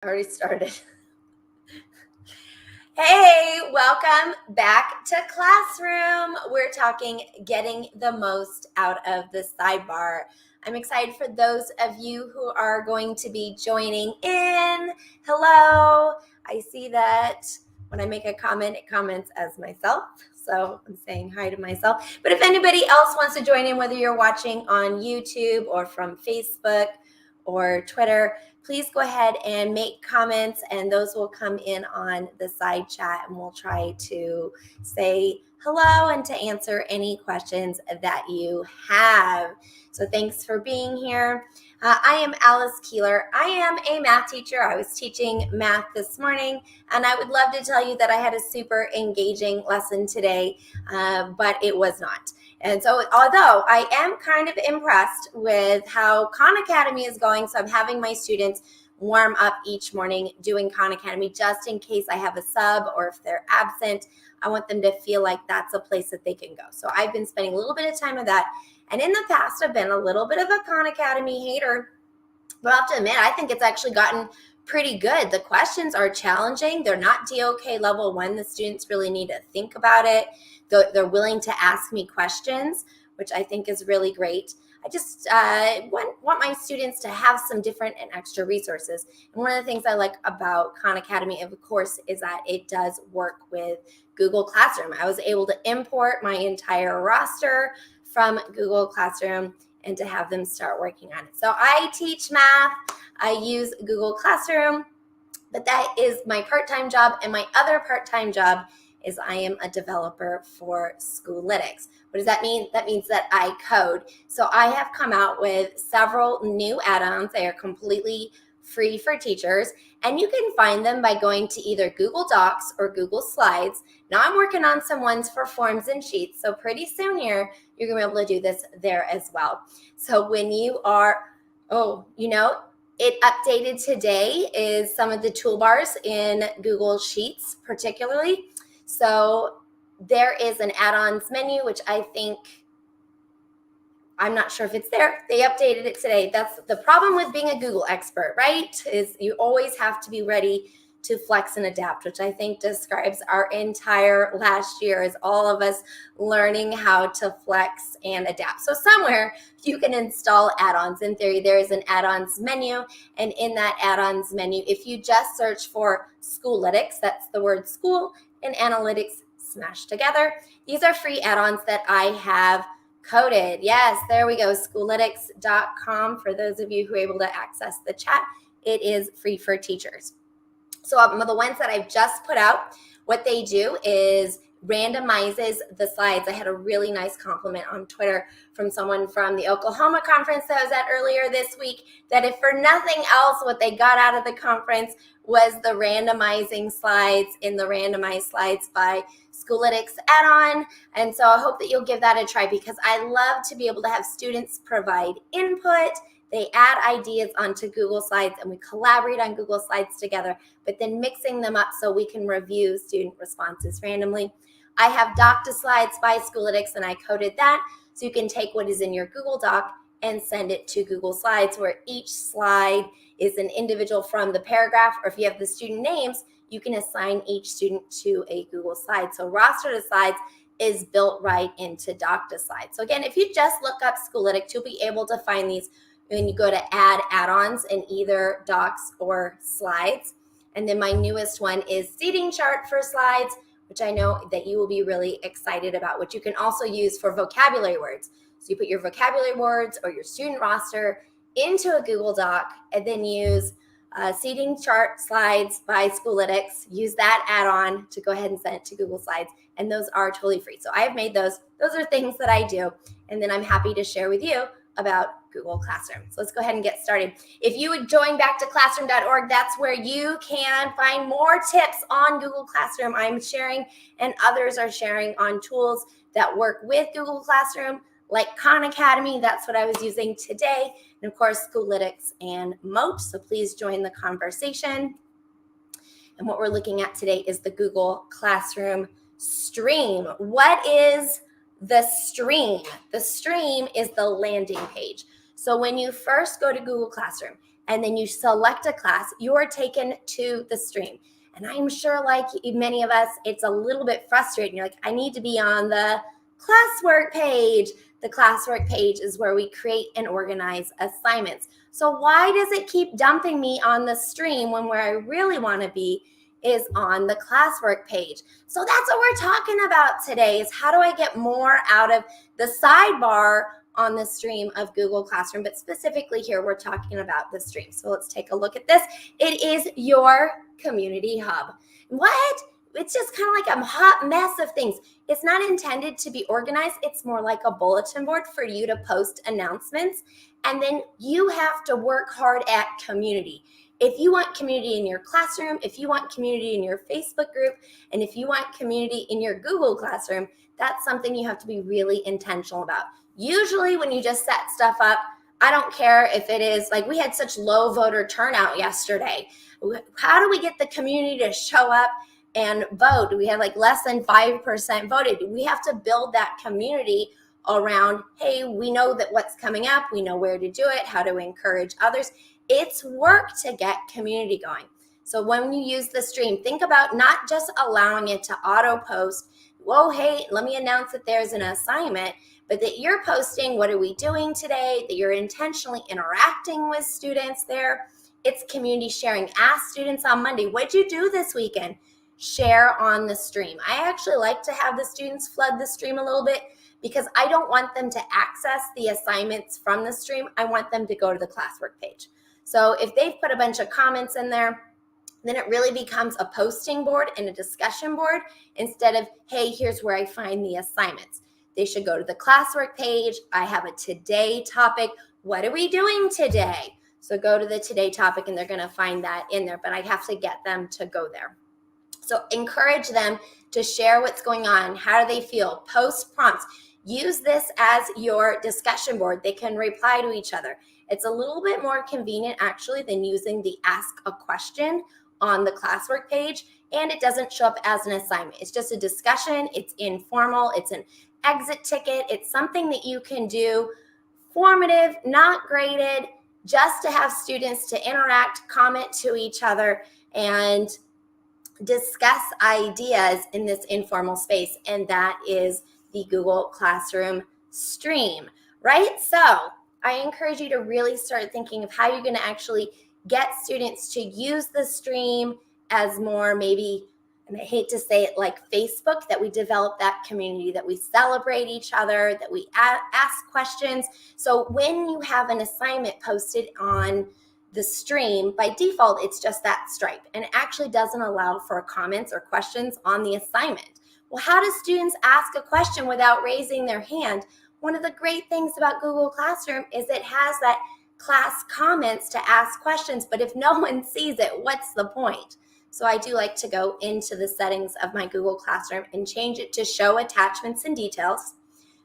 Already started. Hey, welcome back to Classroom. We're talking getting the most out of the sidebar. I'm excited for those of you who are going to be joining in. Hello. I see that when I make a comment, it comments as myself. So I'm saying hi to myself. But if anybody else wants to join in, whether you're watching on YouTube or from Facebook or Twitter, please go ahead and make comments, and those will come in on the side chat, and we'll try to say hello and to answer any questions that you have. So thanks for being here. I am Alice Keeler. I am a math teacher. I was teaching math this morning, and I would love to tell you that I had a super engaging lesson today, but it was not. And so although I am kind of impressed with how Khan Academy is going, so I'm having my students warm up each morning doing Khan Academy just in case I have a sub or if they're absent. I want them to feel like that's a place that they can go. So I've been spending a little bit of time with that. And in the past, I've been a little bit of a Khan Academy hater, but I'll have to admit, I think it's actually gotten pretty good. The questions are challenging. They're not DOK level 1. The students really need to think about it. They're willing to ask me questions, which I think is really great. I just want my students to have some different and extra resources. And one of the things I like about Khan Academy, of course, is that it does work with Google Classroom. I was able to import my entire roster from Google Classroom and to have them start working on it. So I teach math. I use Google Classroom, but that is my part-time job, and my other part-time job is I am a developer for Schoolitics. What does that mean? That means that I code. So I have come out with several new add-ons. They are completely free for teachers, and you can find them by going to either Google Docs or Google Slides. Now I'm working on some ones for forms and sheets, so pretty soon here, you're gonna be able to do this there as well. So when you are, it updated today is some of the toolbars in Google Sheets particularly. So there is an add-ons menu, which I think, I'm not sure if it's there. They updated it today. That's the problem with being a Google expert, right? Is you always have to be ready to flex and adapt, which I think describes our entire last year, is all of us learning how to flex and adapt. So somewhere you can install add-ons. In theory, there is an add-ons menu, and in that add-ons menu, if you just search for Schoolitics, that's the word school and analytics smashed together, these are free add-ons that I have coded. Yes, there we go, schoolitics.com. For those of you who are able to access the chat, it is free for teachers. So the ones that I've just put out, what they do is randomizes the slides. I had a really nice compliment on Twitter from someone from the Oklahoma conference that I was at earlier this week, that if for nothing else, what they got out of the conference was the randomizing slides in the randomized slides by Schoolitics add-on. And so I hope that you'll give that a try, because I love to be able to have students provide input. They add ideas onto Google Slides, and we collaborate on Google Slides together, but then mixing them up so we can review student responses randomly. I have Doc to Slides by Schoolitics, and I coded that, so you can take what is in your Google Doc and send it to Google Slides, where each slide is an individual from the paragraph, or if you have the student names, you can assign each student to a Google Slide. So Roster to Slides is built right into Doc to Slides. So again, if you just look up Schoolitics, you'll be able to find these when you go to add add-ons in either Docs or Slides. And then my newest one is Seating Chart for Slides, which I know that you will be really excited about, which you can also use for vocabulary words. So you put your vocabulary words or your student roster into a Google Doc, and then use Seating Chart Slides by Schoolitics. Use that add-on to go ahead and send it to Google Slides, and those are totally free. So I have made those. Those are things that I do, and then I'm happy to share with you about Google Classroom. So let's go ahead and get started. If you would join back to classroom.org, that's where you can find more tips on Google Classroom. I'm sharing, and others are sharing, on tools that work with Google Classroom, like Khan Academy. That's what I was using today. And of course, Schoolitics and Moat. So please join the conversation. And what we're looking at today is the Google Classroom stream. What is the stream? The stream is the landing page. So when you first go to Google Classroom and then you select a class, you're taken to the stream. And I'm sure, like many of us, it's a little bit frustrating. You're like, I need to be on the classwork page. The classwork page is where we create and organize assignments. So why does it keep dumping me on the stream when where I really want to be is on the classwork page? So that's what we're talking about today, is how do I get more out of the sidebar on the stream of Google Classroom, but specifically here we're talking about the stream. So let's take a look at this. It is your community hub. What? It's just kind of like a hot mess of things. It's not intended to be organized. It's more like a bulletin board for you to post announcements. And then you have to work hard at community. If you want community in your classroom, if you want community in your Facebook group, and if you want community in your Google Classroom, that's something you have to be really intentional about. Usually when you just set stuff up, I don't care if it is like we had such low voter turnout yesterday. How do we get the community to show up and vote? We had like less than 5% voted. We have to build that community around, hey, we know that what's coming up, we know where to do it, how to encourage others. It's work to get community going. So when you use the stream, think about not just allowing it to auto post, whoa, hey, let me announce that there's an assignment, but that you're posting, what are we doing today, that you're intentionally interacting with students there. It's community sharing. Ask students on Monday, what'd you do this weekend? Share on the stream. I actually like to have the students flood the stream a little bit because I don't want them to access the assignments from the stream. I want them to go to the classwork page. So if they've put a bunch of comments in there, then it really becomes a posting board and a discussion board instead of, hey, here's where I find the assignments. They should go to the classwork page. I have a today topic. What are we doing today? So go to the today topic and they're going to find that in there, but I have to get them to go there. So encourage them to share what's going on. How do they feel? Post prompts. Use this as your discussion board. They can reply to each other. It's a little bit more convenient actually than using the ask a question on the classwork page, and it doesn't show up as an assignment. It's just a discussion. It's informal. It's an exit ticket. It's something that you can do formative, not graded, just to have students to interact, comment to each other, and discuss ideas in this informal space. And that is the Google Classroom stream, right? So I encourage you to really start thinking of how you're going to actually get students to use the stream as more maybe, and I hate to say it like Facebook, that we develop that community, that we celebrate each other, that we ask questions. So when you have an assignment posted on the stream, by default, it's just that stripe, and it actually doesn't allow for comments or questions on the assignment. Well, how do students ask a question without raising their hand? One of the great things about Google Classroom is it has that class comments to ask questions, but if no one sees it, what's the point? So I do like to go into the settings of my Google Classroom and change it to show attachments and details.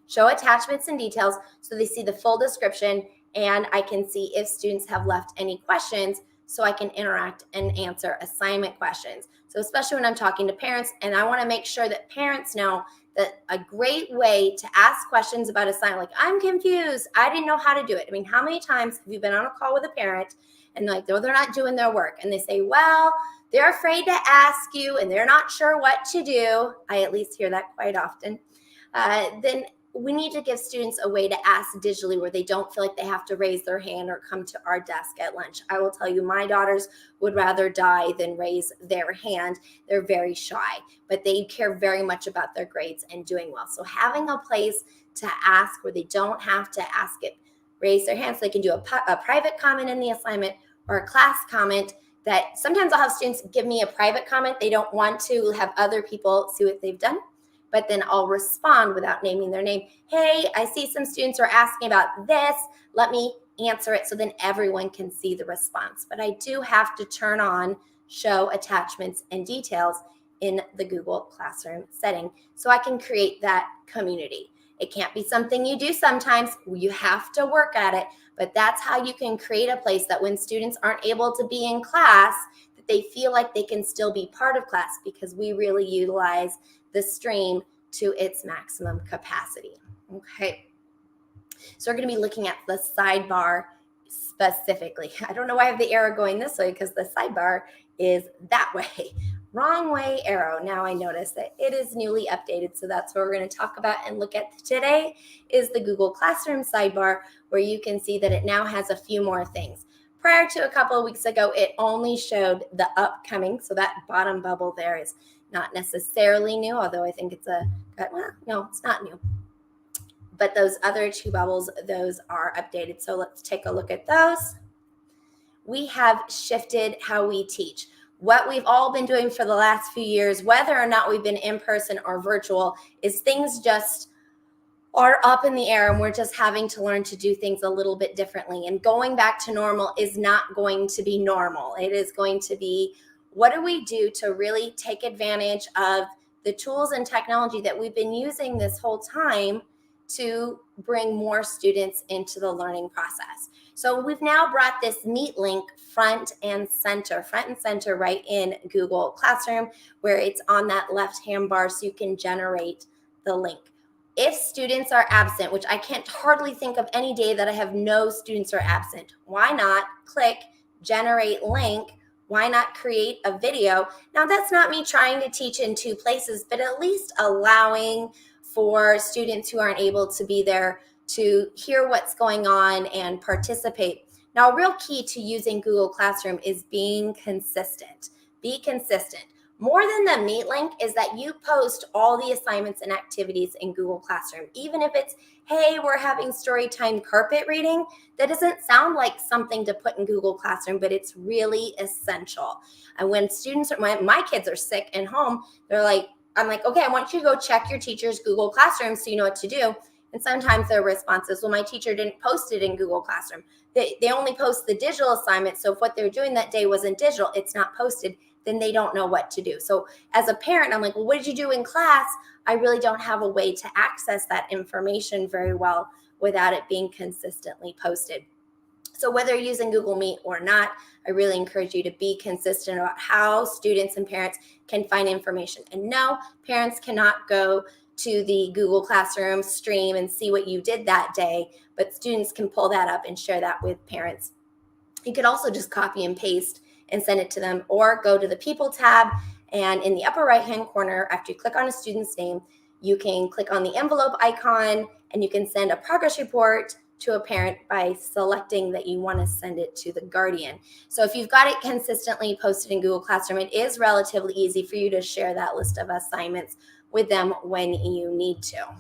Show attachments and details so they see the full description, and I can see if students have left any questions so I can interact and answer assignment questions. So especially when I'm talking to parents, and I want to make sure that parents know that a great way to ask questions about assignment, like, I'm confused, I didn't know how to do it. I mean, how many times have you been on a call with a parent and like, they're not doing their work, and they say, well, they're afraid to ask you and they're not sure what to do. I at least hear that quite often. Then we need to give students a way to ask digitally where they don't feel like they have to raise their hand or come to our desk at lunch. I will tell you, my daughters would rather die than raise their hand. They're very shy, but they care very much about their grades and doing well. So having a place to ask where they don't have to ask it, raise their hand, so they can do a private comment in the assignment or a class comment. That sometimes I'll have students give me a private comment. They don't want to have other people see what they've done, but then I'll respond without naming their name. Hey, I see some students are asking about this. Let me answer it so then everyone can see the response. But I do have to turn on show attachments and details in the Google Classroom setting so I can create that community. It can't be something you do sometimes. You have to work at it, but that's how you can create a place that when students aren't able to be in class, that they feel like they can still be part of class, because we really utilize the stream to its maximum capacity. Okay. So we're going to be looking at the sidebar specifically. I don't know why I have the arrow going this way because the sidebar is that way. Wrong way arrow. Now I notice that it is newly updated. So that's what we're going to talk about and look at today is the Google Classroom sidebar, where you can see that it now has a few more things. Prior to a couple of weeks ago, it only showed the upcoming. So that bottom bubble there is not necessarily new, although I think it's no, it's not new. But those other two bubbles, those are updated. So let's take a look at those. We have shifted how we teach. What we've all been doing for the last few years, whether or not we've been in person or virtual, is things just are up in the air, and we're just having to learn to do things a little bit differently. And going back to normal is not going to be normal. It is going to be, what do we do to really take advantage of the tools and technology that we've been using this whole time to bring more students into the learning process? So we've now brought this Meet link front and center right in Google Classroom, where it's on that left-hand bar so you can generate the link. If students are absent, which I can't hardly think of any day that I have no students are absent, why not click generate link? Why not create a video? Now, that's not me trying to teach in two places, but at least allowing for students who aren't able to be there to hear what's going on and participate. Now, a real key to using Google Classroom is being consistent. Be consistent. More than the Meet link is that you post all the assignments and activities in Google Classroom. Even if it's, hey, we're having story time carpet reading, that doesn't sound like something to put in Google Classroom, but it's really essential. And when my kids are sick and home, I'm like, okay, I want you to go check your teacher's Google Classroom so you know what to do. And sometimes their response is, well, my teacher didn't post it in Google Classroom. They only post the digital assignment. So if what they're doing that day wasn't digital, it's not posted, then they don't know what to do. So as a parent, I'm like, well, what did you do in class? I really don't have a way to access that information very well without it being consistently posted. So whether you're using Google Meet or not, I really encourage you to be consistent about how students and parents can find information. And no, parents cannot go to the Google Classroom stream and see what you did that day, but students can pull that up and share that with parents. You could also just copy and paste and send it to them, or go to the People tab, and in the upper right-hand corner, after you click on a student's name, you can click on the envelope icon, and you can send a progress report to a parent by selecting that you want to send it to the guardian. So if you've got it consistently posted in Google Classroom, it is relatively easy for you to share that list of assignments with them when you need to. All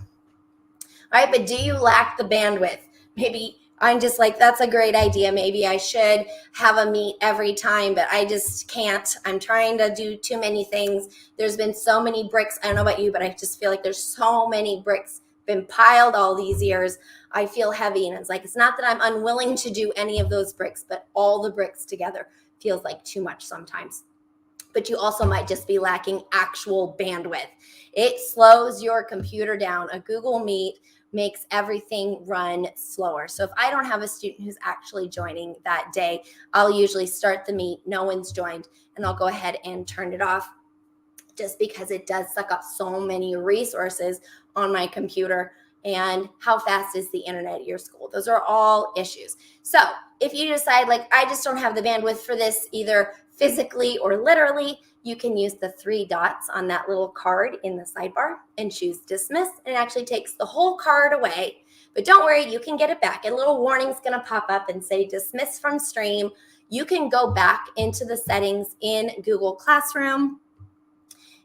right, but do you lack the bandwidth? Maybe I'm just like, that's a great idea. Maybe I should have a meet every time, but I just can't. I'm trying to do too many things. There's been so many bricks. I don't know about you, but I just feel like there's so many bricks been piled all these years. I feel heavy, and it's like, it's not that I'm unwilling to do any of those bricks, but all the bricks together feels like too much sometimes. But you also might just be lacking actual bandwidth. It slows your computer down. A Google Meet makes everything run slower. So if I don't have a student who's actually joining that day, I'll usually start the meet, no one's joined, and I'll go ahead and turn it off, just because it does suck up so many resources on my computer. And how fast is the internet at your school? Those are all issues. So if you decide, like, I just don't have the bandwidth for this, either physically or literally, you can use the 3 dots on that little card in the sidebar and choose dismiss. And it actually takes the whole card away. But don't worry, you can get it back. A little warning is going to pop up and say dismiss from stream. You can go back into the settings in Google Classroom,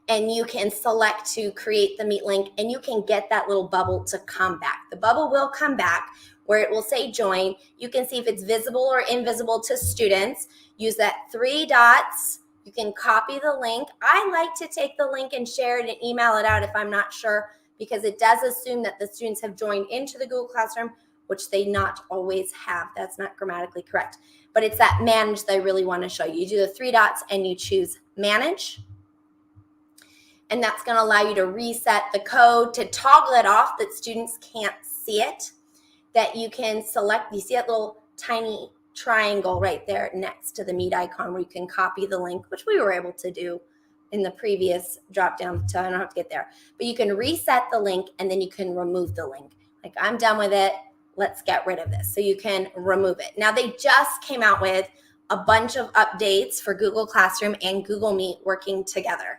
and you can select to create the Meet link, and you can get that little bubble to come back. The bubble will come back where it will say join. You can see if it's visible or invisible to students. Use that 3 dots. You can copy the link. I like to take the link and share it and email it out if I'm not sure, because it does assume that the students have joined into the Google Classroom, which they not always have. That's not grammatically correct. But it's that manage that I really want to show you. You do the 3 dots and you choose manage. And that's going to allow you to reset the code, to toggle it off that students can't see it, that you can select. You see that little tiny triangle right there next to the Meet icon where you can copy the link, which we were able to do in the previous drop down, so I don't have to get there. But you can reset the link, and then you can remove the link. Like, I'm done with it. let's get rid of this. So you can remove it. Now they just came out with a bunch of updates for Google Classroom and Google Meet working together.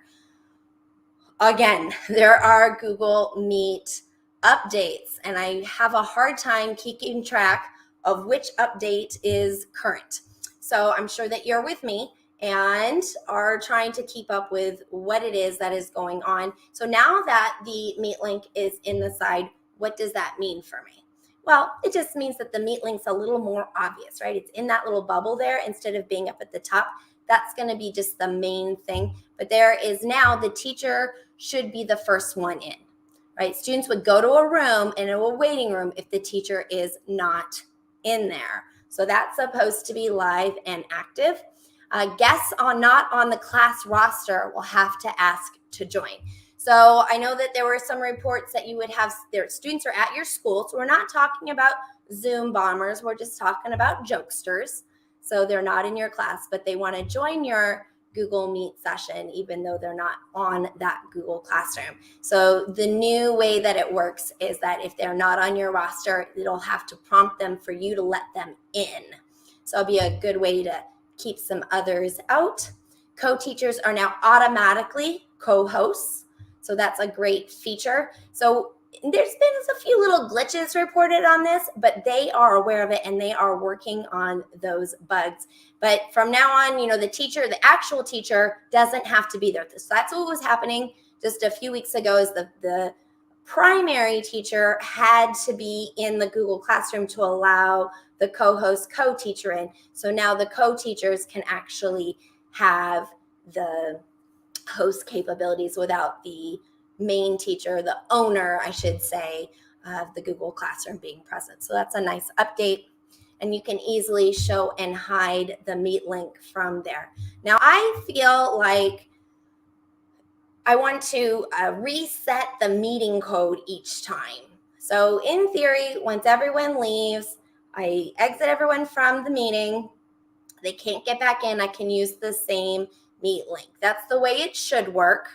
Again, there are Google Meet updates, and I have a hard time keeping track of which update is current. So I'm sure that you're with me and are trying to keep up with what it is that is going on. So now that the Meet link is in the side, what does that mean for me? Well, it just means that the Meet link's a little more obvious, right? It's in that little bubble there instead of being up at the top. That's going to be just the main thing. But there is now the teacher should be the first one in, right? Students would go to a room and a waiting room if the teacher is not in there. So that's supposed to be live and active. Guests not on the class roster will have to ask to join. So I know that there were some reports that you would have their students are at your school. So we're not talking about Zoom bombers. We're just talking about jokesters. So they're not in your class, but they want to join your Google Meet session, even though they're not on that Google Classroom. So the new way that it works is that if they're not on your roster, it'll have to prompt them for you to let them in. So it'll be a good way to keep some others out. Co-teachers are now automatically co-hosts. So that's a great feature. So there's been a few little glitches reported on this, but they are aware of it and they are working on those bugs. But from now on, the actual teacher doesn't have to be there. So that's what was happening just a few weeks ago is the primary teacher had to be in the Google Classroom to allow the co-host co-teacher in. So now the co-teachers can actually have the host capabilities without the main teacher, the owner, I should say, of the Google Classroom being present. So that's a nice update. And you can easily show and hide the Meet link from there. Now, I feel like I want to reset the meeting code each time. So in theory, once everyone leaves, I exit everyone from the meeting. They can't get back in. I can use the same Meet link. That's the way it should work.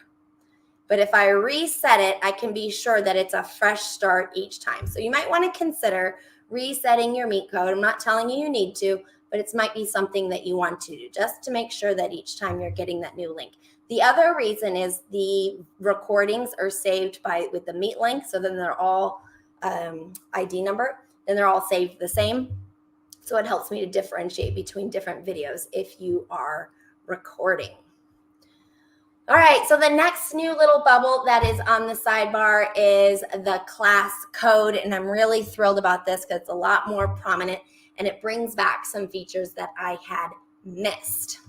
But if I reset it, I can be sure that it's a fresh start each time. So you might want to consider resetting your Meet code. I'm not telling you need to, but it might be something that you want to do just to make sure that each time you're getting that new link. The other reason is the recordings are saved with the Meet link. So then they're all ID number, then they're all saved the same. So it helps me to differentiate between different videos if you are recording. All right, so the next new little bubble that is on the sidebar is the class code, and I'm really thrilled about this because it's a lot more prominent, and it brings back some features that I had missed.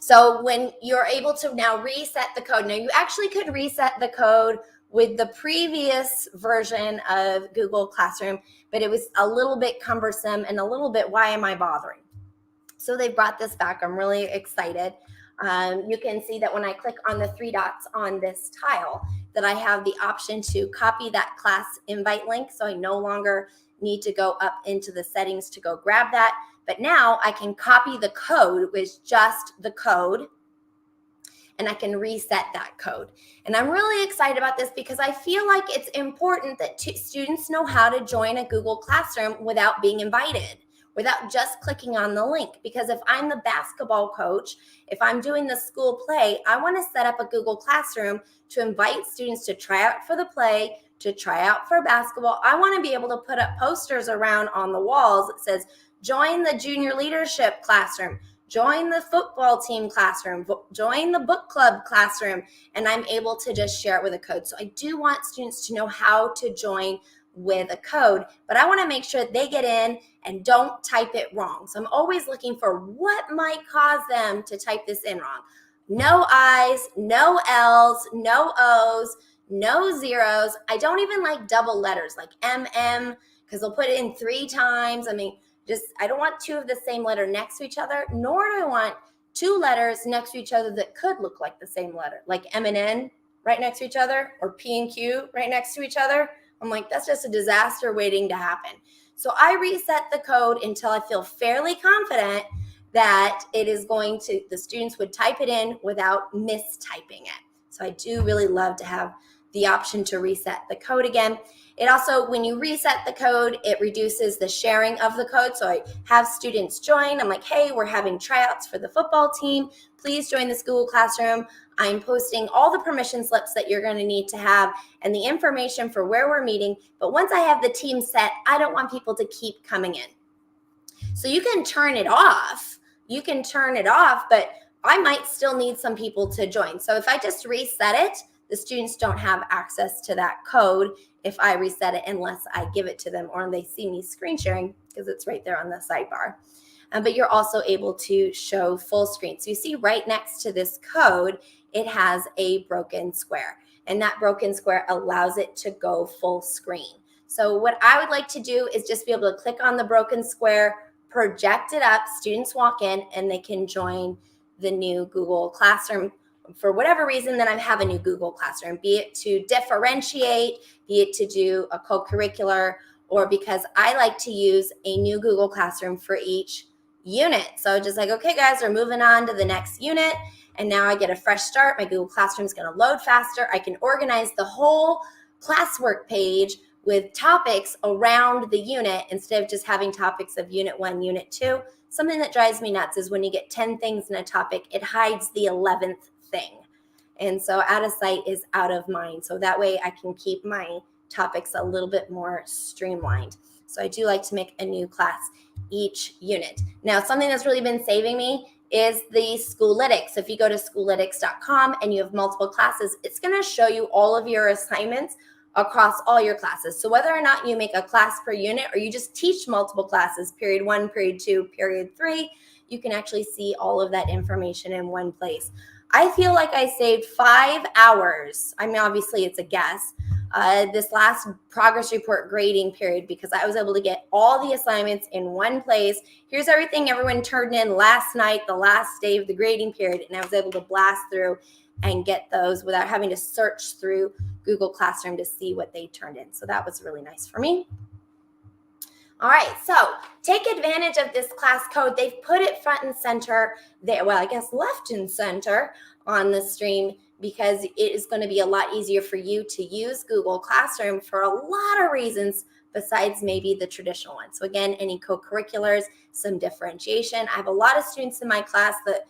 So when you're able to now reset the code, now you actually could reset the code with the previous version of Google Classroom, but it was a little bit cumbersome and a little bit, why am I bothering? So they brought this back. I'm really excited. You can see that when I click on the three dots on this tile, that I have the option to copy that class invite link. So I no longer need to go up into the settings to go grab that. But now I can copy the code with just the code, and I can reset that code. And I'm really excited about this because I feel like it's important that students know how to join a Google Classroom without being invited, without just clicking on the link. Because if I'm the basketball coach, if I'm doing the school play, I want to set up a Google Classroom to invite students to try out for the play, to try out for basketball. I want to be able to put up posters around on the walls that says, join the junior leadership classroom, join the football team classroom, join the book club classroom, and I'm able to just share it with a code. So I do want students to know how to join with a code, but I want to make sure that they get in and don't type it wrong. So I'm always looking for what might cause them to type this in wrong. No I's, no L's, no O's, no zeros. I don't even like double letters like MM because they'll put it in 3 times. I don't want 2 of the same letter next to each other, nor do I want 2 letters next to each other that could look like the same letter, like M and N right next to each other or P and Q right next to each other. I'm like, that's just a disaster waiting to happen. So I reset the code until I feel fairly confident that it is the students would type it in without mistyping it. So I do really love to have the option to reset the code again. It also, when you reset the code, it reduces the sharing of the code. So I have students join. I'm like, hey, we're having tryouts for the football team. Please join this Google Classroom. I'm posting all the permission slips that you're going to need to have and the information for where we're meeting. But once I have the team set, I don't want people to keep coming in. So you can turn it off. You can turn it off, but I might still need some people to join. So if I just reset it, the students don't have access to that code if I reset it unless I give it to them or they see me screen sharing because it's right there on the sidebar. But you're also able to show full screen. So you see right next to this code, it has a broken square. And that broken square allows it to go full screen. So what I would like to do is just be able to click on the broken square, project it up, students walk in, and they can join the new Google Classroom. For whatever reason, then I have a new Google Classroom, be it to differentiate, be it to do a co-curricular, or because I like to use a new Google Classroom for each unit. So just like, okay, guys, we're moving on to the next unit. And now I get a fresh start. My Google Classroom is going to load faster. I can organize the whole classwork page with topics around the unit instead of just having topics of unit 1, unit 2. Something that drives me nuts is when you get 10 things in a topic, it hides the 11th thing. And so out of sight is out of mind. So that way I can keep my topics a little bit more streamlined. So I do like to make a new class each unit. Now, something that's really been saving me is the Schoolitics. If you go to schoolitics.com and you have multiple classes, it's going to show you all of your assignments across all your classes. So whether or not you make a class per unit or you just teach multiple classes, period 1, period 2, period 3, you can actually see all of that information in one place. I feel like I saved 5 hours. I mean, obviously it's a guess. This last progress report grading period because I was able to get all the assignments in one place. Here's everything everyone turned in last night, the last day of the grading period, and I was able to blast through and get those without having to search through Google Classroom to see what they turned in. So that was really nice for me. All right, so take advantage of this class code. They've put it front and center there. Well, I guess left and center on the stream because it is going to be a lot easier for you to use Google Classroom for a lot of reasons besides maybe the traditional one. So again, any co-curriculars, some differentiation. I have a lot of students in my class that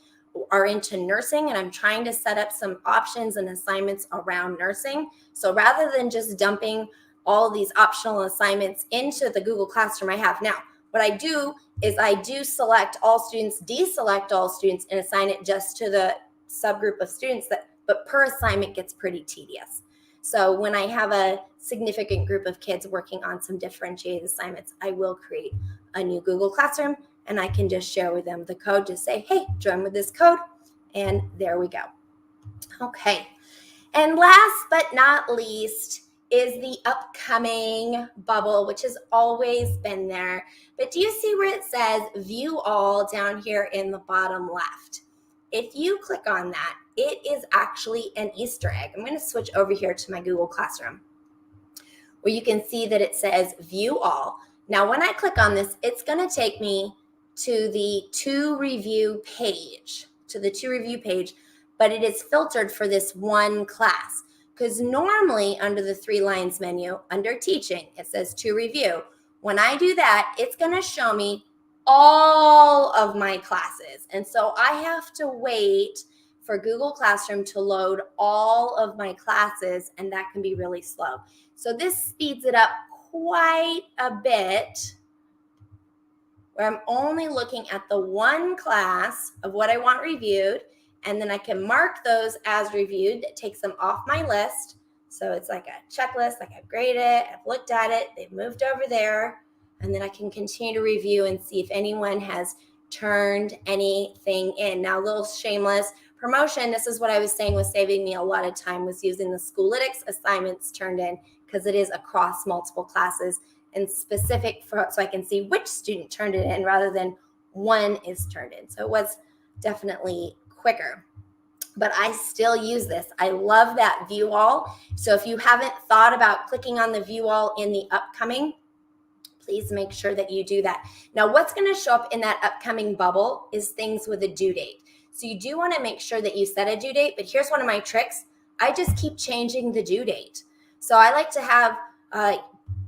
are into nursing and I'm trying to set up some options and assignments around nursing. So rather than just dumping all these optional assignments into the Google Classroom I have now, what I do is I do select all students, deselect all students, and assign it just to the subgroup of students but per assignment gets pretty tedious. So when I have a significant group of kids working on some differentiated assignments, I will create a new Google Classroom and I can just share with them the code, just say, hey, join with this code, and there we go. Okay, and last but not least is the upcoming bubble, which has always been there. But do you see where it says view all down here in the bottom left? If you click on that, it is actually an Easter egg. I'm going to switch over here to my Google Classroom where you can see that it says view all. Now, when I click on this, it's going to take me to the to review page, but it is filtered for this one class. Because normally under the 3 lines menu, under teaching, it says to review. When I do that, it's going to show me all of my classes. And so I have to wait for Google Classroom to load all of my classes, and that can be really slow. So this speeds it up quite a bit, where I'm only looking at the one class of what I want reviewed, and then I can mark those as reviewed. That takes them off my list. So it's like a checklist, like I've graded it, I've looked at it, they've moved over there, and then I can continue to review and see if anyone has turned anything in. Now, a little shameless promotion, this is what I was saying was saving me a lot of time, was using the Schoolitics assignments turned in, because it is across multiple classes and specific so I can see which student turned it in rather than one is turned in. So it was definitely quicker, but I still use this. I love that view all. So if you haven't thought about clicking on the view all in the upcoming, please make sure that you do that. Now, what's going to show up in that upcoming bubble is things with a due date. So you do want to make sure that you set a due date, but here's one of my tricks. I just keep changing the due date. So I like to have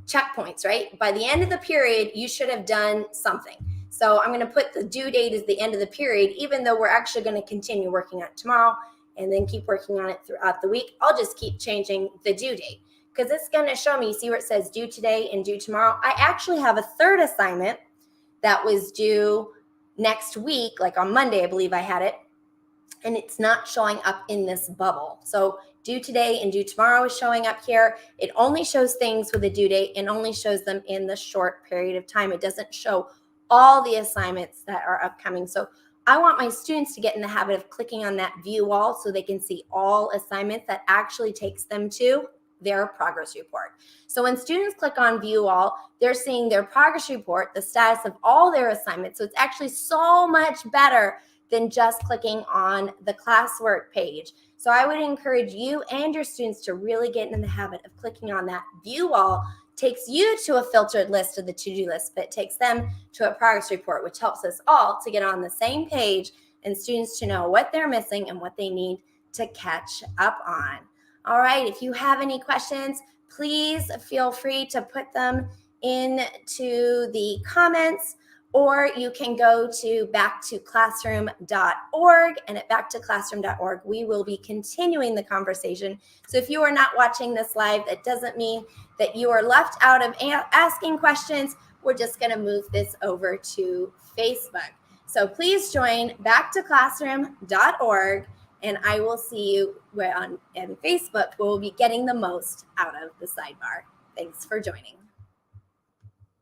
checkpoints, right? By the end of the period, you should have done something. So I'm going to put the due date as the end of the period, even though we're actually going to continue working on it tomorrow and then keep working on it throughout the week. I'll just keep changing the due date because it's going to show me, see where it says due today and due tomorrow. I actually have a third assignment that was due next week, like on Monday, I believe I had it, and it's not showing up in this bubble. So due today and due tomorrow is showing up here. It only shows things with a due date and only shows them in the short period of time. It doesn't show all the assignments that are upcoming. So I want my students to get in the habit of clicking on that view all so they can see all assignments. That actually takes them to their progress report. So when students click on view all, they're seeing their progress report, the status of all their assignments. So it's actually so much better than just clicking on the classwork page. So I would encourage you and your students to really get in the habit of clicking on that view all. Takes you to a filtered list of the to-do list, but it takes them to a progress report, which helps us all to get on the same page and students to know what they're missing and what they need to catch up on. All right, if you have any questions, please feel free to put them into the comments, or you can go to backtoclassroom.org, and at backtoclassroom.org, we will be continuing the conversation. So if you are not watching this live, that doesn't mean that you are left out of asking questions. We're just going to move this over to Facebook. So please join backtoclassroom.org, and I will see you on Facebook. We'll be getting the most out of the sidebar. Thanks for joining.